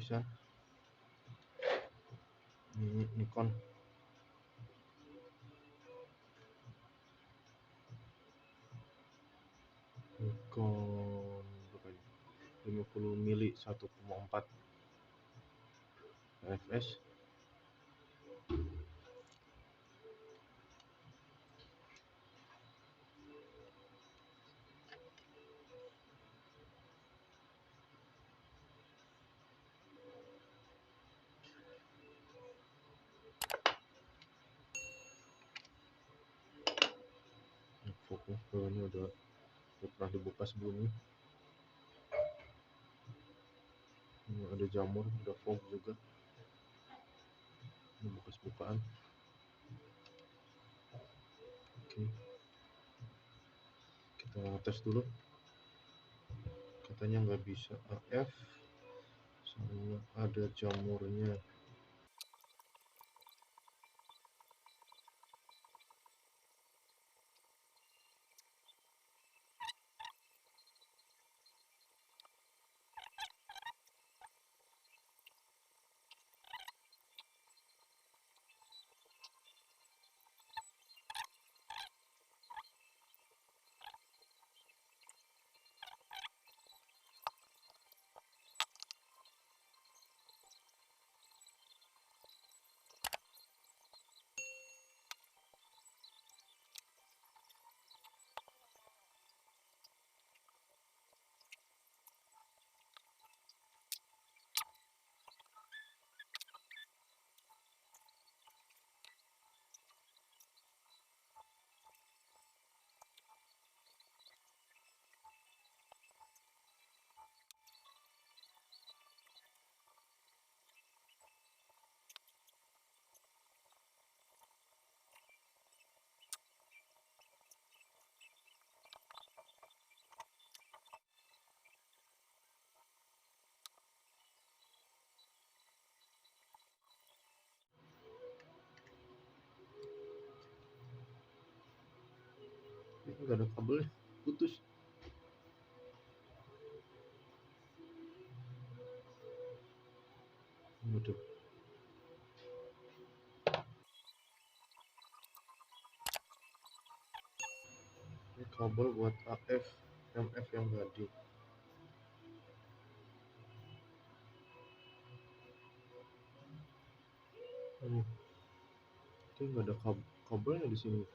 bisa. Ini Nikon. Berapa ini? 50 mili 1,4 fps. Fokus ini udah pernah dibuka sebelumnya. Ini ada jamur, udah fog juga. Ini bekas bukaan. Oke, kita tes dulu. Katanya nggak bisa AF, sama ada jamurnya. Ini nggak ada kabelnya, putus. Waduh. Ini kabel buat AF, MF yang tadi. Ini nggak ada kabelnya di sini.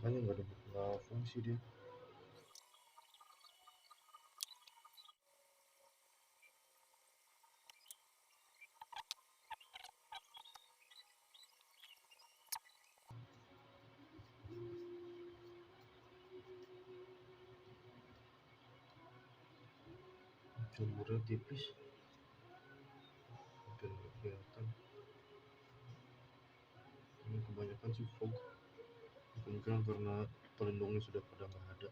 Makanya nggak fungsi dia. Jamurnya tipis, hampir nggak kelihatan. Ini kebanyakan sih fog, kemungkinan karena pelindungnya sudah pada nggak ada.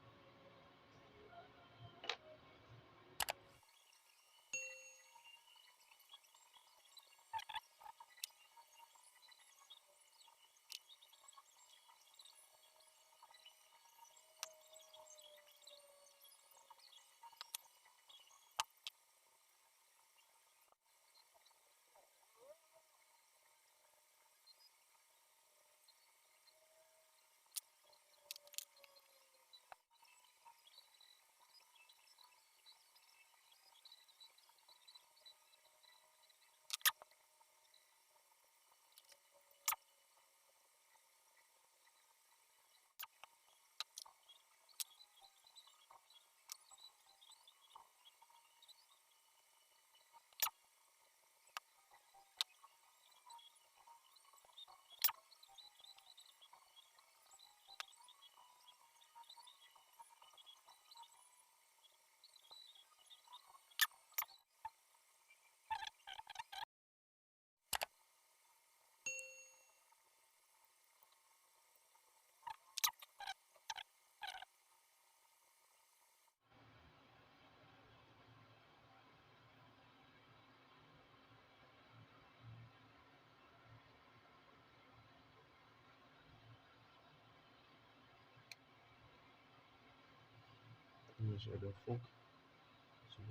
Ini masih ada fog,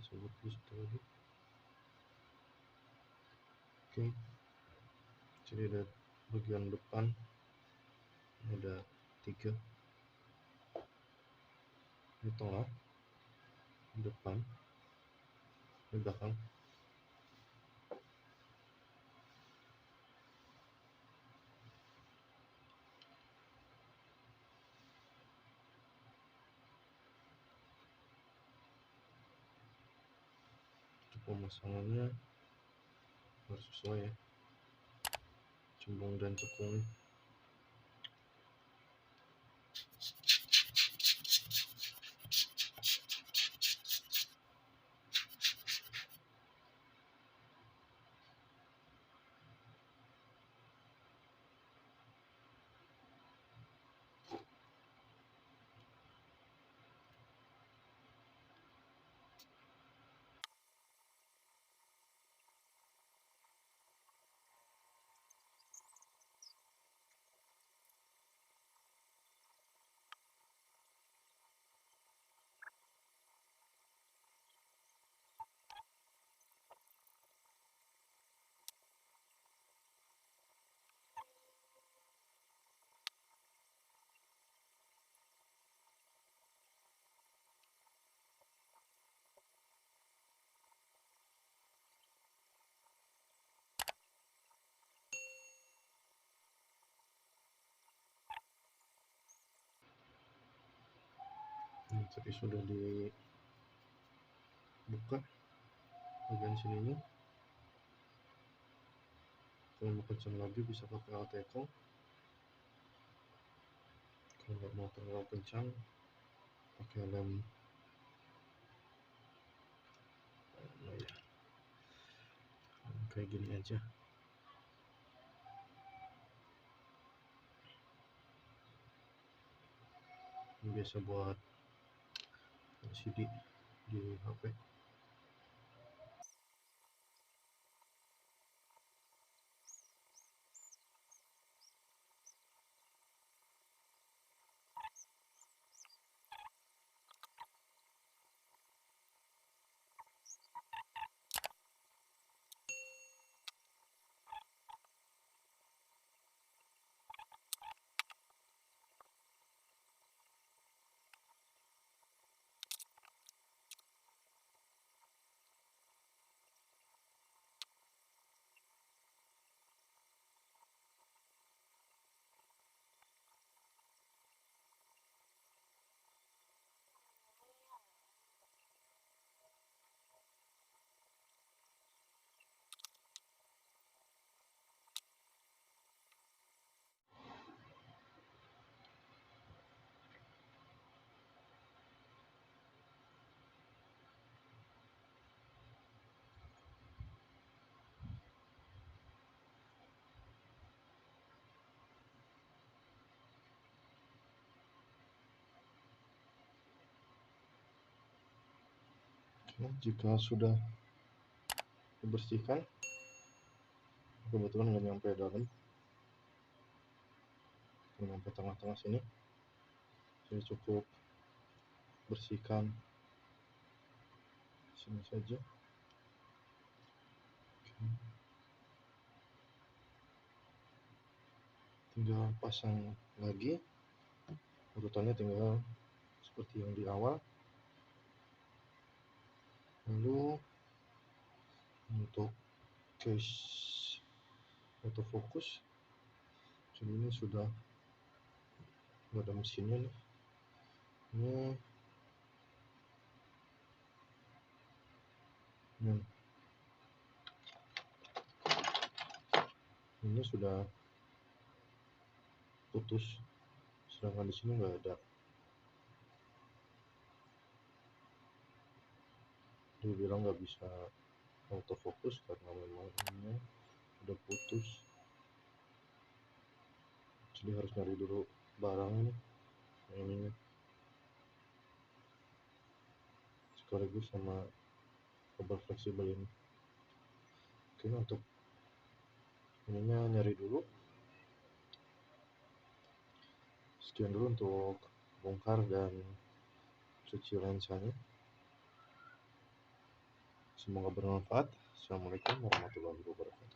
sebut dulu satu lagi. Oke, jadi ada bagian depan, ini ada 3, ini tengah, depan, ini belakang. Pemasangannya harus sesuai ya, cembung dan cekung. Ini tadi sudah dibuka bagian sininya. Kalau mau kencang lagi bisa pakai alat echo. Kalau nggak mau terlalu kencang, pakai lem ya, kayak gini aja. Ini biasa buat LCD di HP. Jika sudah dibersihkan, kebetulan nggak nyampe dalam, nyampe tengah-tengah sini, jadi cukup bersihkan sini saja. Tinggal pasang lagi, urutannya tinggal seperti yang di awal. Lalu untuk case autofocus, jadi ini sudah ada mesinnya nih. Ini sudah putus, sedangkan di sini nggak ada. Dia bilang nggak bisa autofocus karena memang ini sudah putus, jadi harus nyari dulu barang ini sekaligus sama kabel fleksibel ini. Oke, untuk ininya nyari dulu. Sekian dulu untuk bongkar dan cuci lensanya. Semoga bermanfaat. Assalamualaikum warahmatullahi wabarakatuh.